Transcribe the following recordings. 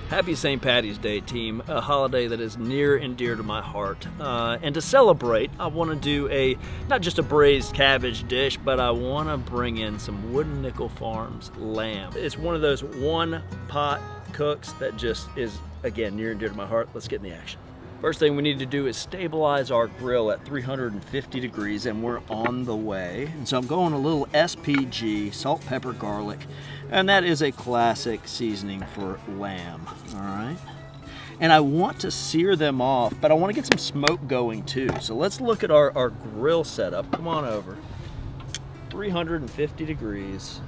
Happy St. Patty's Day, team, a holiday that is near and dear to my heart. And to celebrate, I want to do not just a braised cabbage dish, but I want to bring in some Wooden Nickel Farms lamb. It's one of those one-pot cooks that just is, again, near and dear to my heart. Let's get in the action. First thing we need to do is stabilize our grill at 350 degrees, and we're on the way. And so I'm going a little SPG, salt, pepper, garlic, and that is a classic seasoning for lamb, all right? And I want to sear them off, but I want to get some smoke going too. So let's look at our grill setup. Come on over. 350 degrees.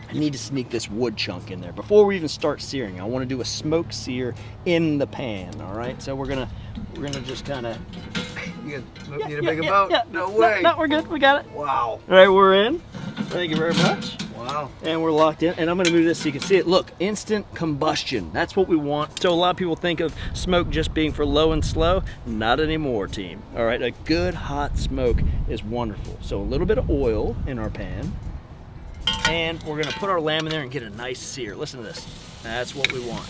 I need to sneak this wood chunk in there. Before we even start searing, I want to do a smoke sear in the pan, all right? So we're gonna just kind of... You need a bigger boat? Yeah. No way. No, we're good, we got it. Wow. All right, we're in. Thank you very much. Wow. And we're locked in, and I'm gonna move this so you can see it. Look, instant combustion. That's what we want. So a lot of people think of smoke just being for low and slow. Not anymore, team. All right, a good hot smoke is wonderful. So a little bit of oil in our pan, and we're gonna put our lamb in there and get a nice sear. Listen to this. That's what we want.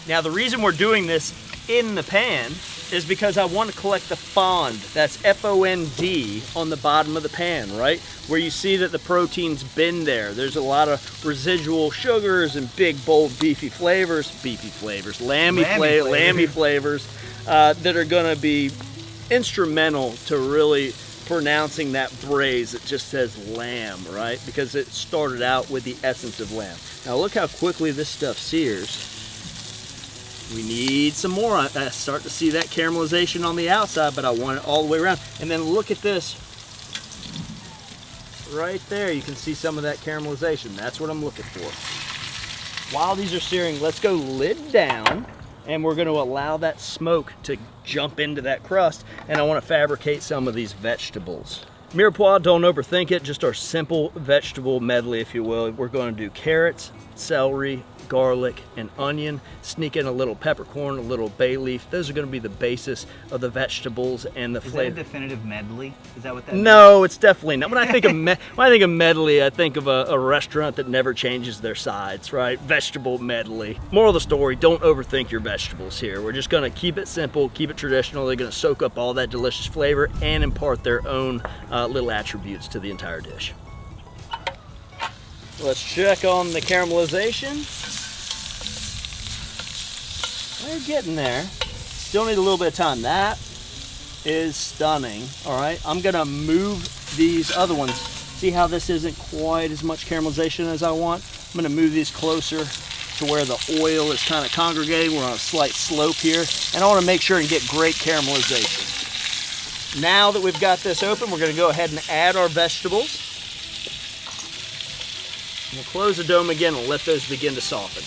Now the reason we're doing this in the pan is because I want to collect the fond. That's F-O-N-D on the bottom of the pan, right? Where you see that the protein's been there. There's a lot of residual sugars and big, bold, lammy flavors that are gonna be instrumental to really pronouncing that braise. It just says lamb, right? Because it started out with the essence of lamb. Now look how quickly this stuff sears. We need some more. I start to see that caramelization on the outside, but I want it all the way around. And then look at this. Right there, you can see some of that caramelization. That's what I'm looking for. While these are searing, let's go lid down, and we're gonna allow that smoke to jump into that crust, and I wanna fabricate some of these vegetables. Mirepoix, don't overthink it, just our simple vegetable medley, if you will. We're gonna do carrots, celery, garlic, and onion. Sneak in a little peppercorn, a little bay leaf. Those are going to be the basis of the vegetables and the flavor. Is that a definitive medley? Is that what that means? No, it's definitely not. When I think of medley, I think of a restaurant that never changes their sides, right? Vegetable medley. Moral of the story, don't overthink your vegetables here. We're just going to keep it simple, keep it traditional. They're going to soak up all that delicious flavor and impart their own little attributes to the entire dish. Let's check on the caramelization. We're getting there. Still need a little bit of time. That is stunning. All right, I'm gonna move these other ones. See how this isn't quite as much caramelization as I want? I'm gonna move these closer to where the oil is kind of congregating. We're on a slight slope here, and I wanna make sure and get great caramelization. Now that we've got this open, we're gonna go ahead and add our vegetables. We'll close the dome again and let those begin to soften.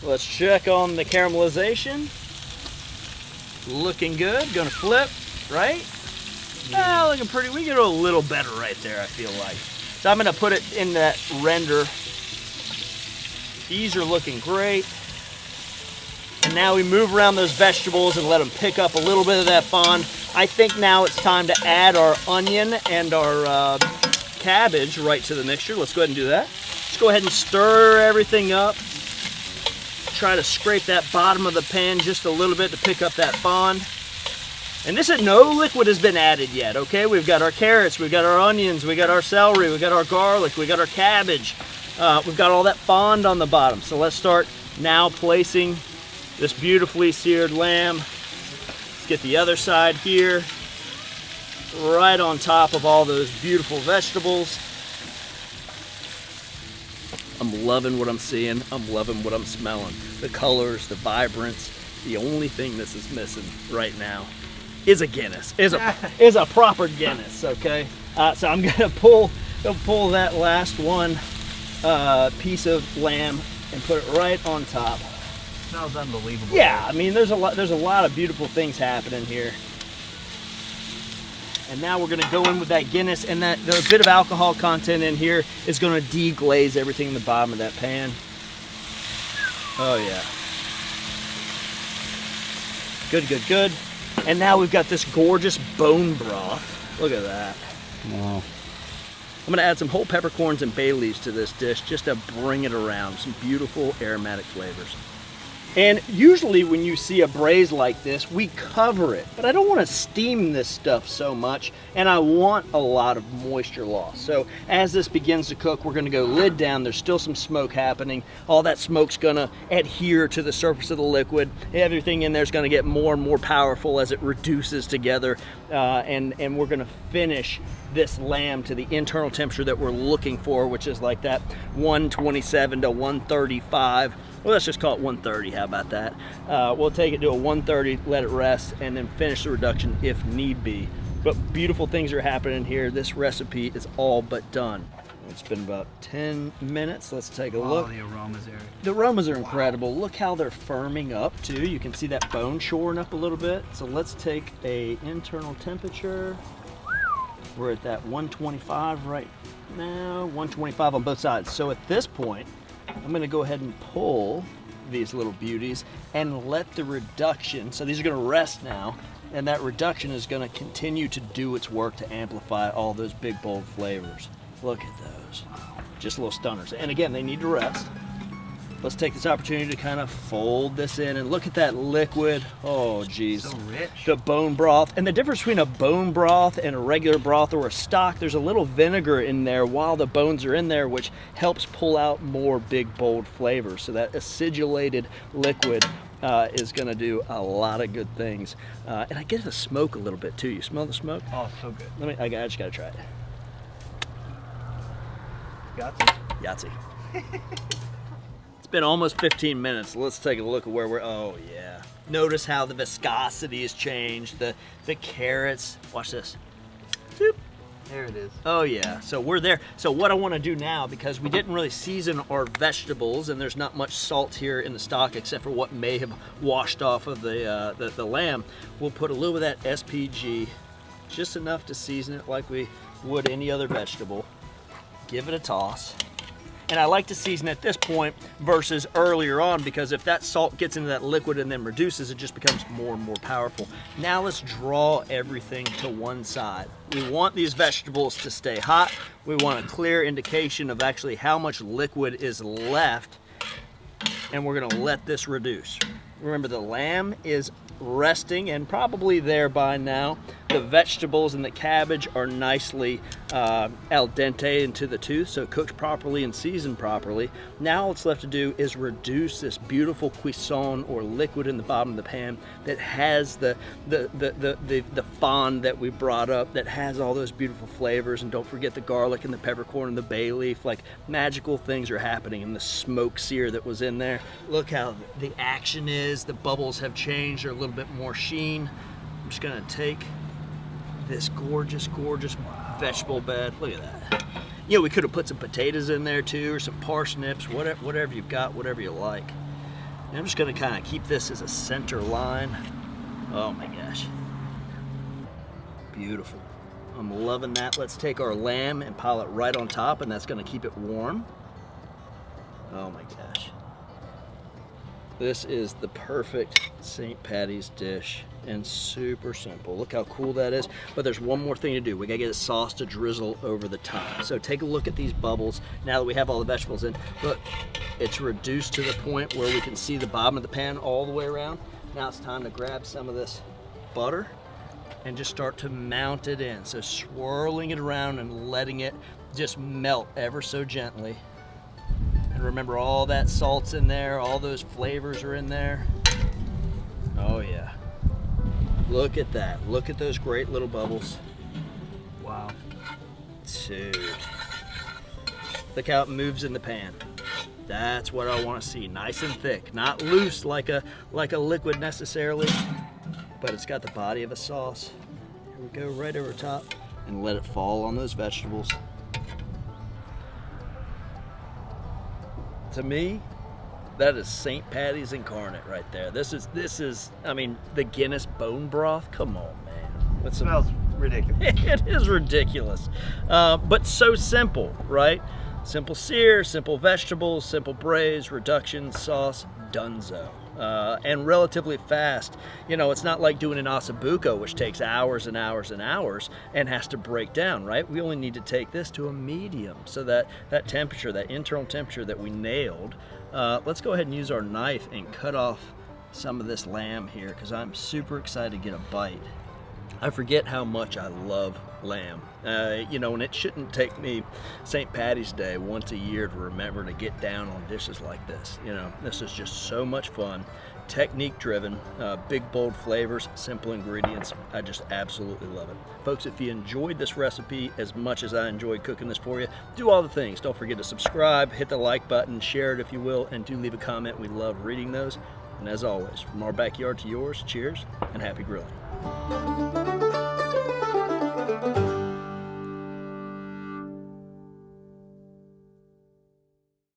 Let's check on the caramelization. Looking good. Gonna flip, right? Ah, looking pretty. We can do a little better right there, I feel like. So I'm gonna put it in that render. These are looking great. And now we move around those vegetables and let them pick up a little bit of that fond. I think now it's time to add our onion and our cabbage right to the mixture. Let's go ahead and do that. Let's go ahead and stir everything up. Try to scrape that bottom of the pan just a little bit to pick up that fond. And this is no liquid has been added yet, okay? We've got our carrots, we've got our onions, we got our celery, we got our garlic, we got our cabbage. We've got all that fond on the bottom. So let's start now placing this beautifully seared lamb. Let's get the other side here, right on top of all those beautiful vegetables. I'm loving what I'm seeing. I'm loving what I'm smelling. The colors, the vibrance. The only thing this is missing right now is a Guinness. Is a proper Guinness, okay? So I'm gonna pull that last one piece of lamb and put it right on top. Smells unbelievable. Yeah, I mean there's a lot of beautiful things happening here. And now we're gonna go in with that Guinness, and the bit of alcohol content in here is gonna deglaze everything in the bottom of that pan. Oh yeah. Good, good, good. And now we've got this gorgeous bone broth. Look at that. Wow. I'm gonna add some whole peppercorns and bay leaves to this dish just to bring it around, some beautiful aromatic flavors. And usually when you see a braise like this, we cover it, but I don't want to steam this stuff so much, and I want a lot of moisture loss. So as this begins to cook, we're gonna go lid down. There's still some smoke happening. All that smoke's gonna adhere to the surface of the liquid. Everything in there is gonna get more and more powerful as it reduces together, and we're gonna finish this lamb to the internal temperature that we're looking for, which is like that 127 to 135. Well, let's just call it 130, how about that? We'll take it to a 130, let it rest, and then finish the reduction if need be. But beautiful things are happening here. This recipe is all but done. It's been about 10 minutes. Let's take a look. The aromas, Eric. The aromas are incredible. Look how they're firming up too. You can see that bone shoring up a little bit. So let's take a internal temperature. We're at that 125 right now, 125 on both sides. So at this point, I'm gonna go ahead and pull these little beauties and let the reduction, so these are gonna rest now, and that reduction is gonna continue to do its work to amplify all those big, bold flavors. Look at those, just little stunners. And again, they need to rest. Let's take this opportunity to kind of fold this in and look at that liquid. Oh geez. So rich. The bone broth. And the difference between a bone broth and a regular broth or a stock, there's a little vinegar in there while the bones are in there, which helps pull out more big, bold flavors. So that acidulated liquid is gonna do a lot of good things. And I get the smoke a little bit too. You smell the smoke? Oh, so good. I just gotta try it. Yahtzee. It's been almost 15 minutes. Let's take a look at where we're, oh yeah. Notice how the viscosity has changed, the carrots. Watch this. Zoop. There it is. Oh yeah, so we're there. So what I wanna do now, because we didn't really season our vegetables and there's not much salt here in the stock except for what may have washed off of the lamb, we'll put a little of that SPG, just enough to season it like we would any other vegetable. Give it a toss. And I like to season at this point versus earlier on, because if that salt gets into that liquid and then reduces, it just becomes more and more powerful. Now let's draw everything to one side. We want these vegetables to stay hot. We want a clear indication of actually how much liquid is left, and we're gonna let this reduce. Remember, the lamb is resting and probably there by now. The vegetables and the cabbage are nicely al dente into the tooth, so cooked properly and seasoned properly. Now what's left to do is reduce this beautiful cuisson or liquid in the bottom of the pan that has the fond that we brought up, that has all those beautiful flavors. And don't forget the garlic and the peppercorn and the bay leaf. Like, magical things are happening in the smoke sear that was in there. Look how the action is. The bubbles have changed. They're a little bit more sheen. I'm just gonna take this gorgeous, gorgeous vegetable bed. Look at that. You know, we could have put some potatoes in there too, or some parsnips, whatever you've got, whatever you like. And I'm just gonna kind of keep this as a center line. Oh my gosh. Beautiful. I'm loving that. Let's take our lamb and pile it right on top, and that's gonna keep it warm. Oh my gosh. This is the perfect St. Patty's dish, and super simple. Look how cool that is. But there's one more thing to do. We gotta get the sauce to drizzle over the top. So take a look at these bubbles now that we have all the vegetables in. Look, it's reduced to the point where we can see the bottom of the pan all the way around. Now it's time to grab some of this butter and just start to mount it in. So swirling it around and letting it just melt ever so gently. And remember, all that salt's in there, all those flavors are in there. Oh yeah. Look at that. Look at those great little bubbles. Wow. Dude. Look how it moves in the pan. That's what I want to see. Nice and thick. Not loose like a liquid necessarily, but it's got the body of a sauce. Here we go, right over top, and let it fall on those vegetables. To me, that is St. Patty's incarnate right there. This is, I mean, the Guinness bone broth. Come on, man. It smells ridiculous. It is ridiculous, but so simple, right? Simple sear, simple vegetables, simple braise, reduction, sauce, donezo. And relatively fast. You know, it's not like doing an ossobuco, which takes hours and hours and hours and has to break down, right? We only need to take this to a medium, so that temperature, that internal temperature that we nailed. Let's go ahead and use our knife and cut off some of this lamb here, because I'm super excited to get a bite. I forget how much I love lamb. You know, and it shouldn't take me St. Patty's Day once a year to remember to get down on dishes like this. You know, this is just so much fun, technique driven, big bold flavors, simple ingredients. I just absolutely love it. Folks, if you enjoyed this recipe as much as I enjoyed cooking this for you, do all the things. Don't forget to subscribe, hit the like button, share it if you will, and do leave a comment. We love reading those. And as always, from our backyard to yours, cheers and happy grilling.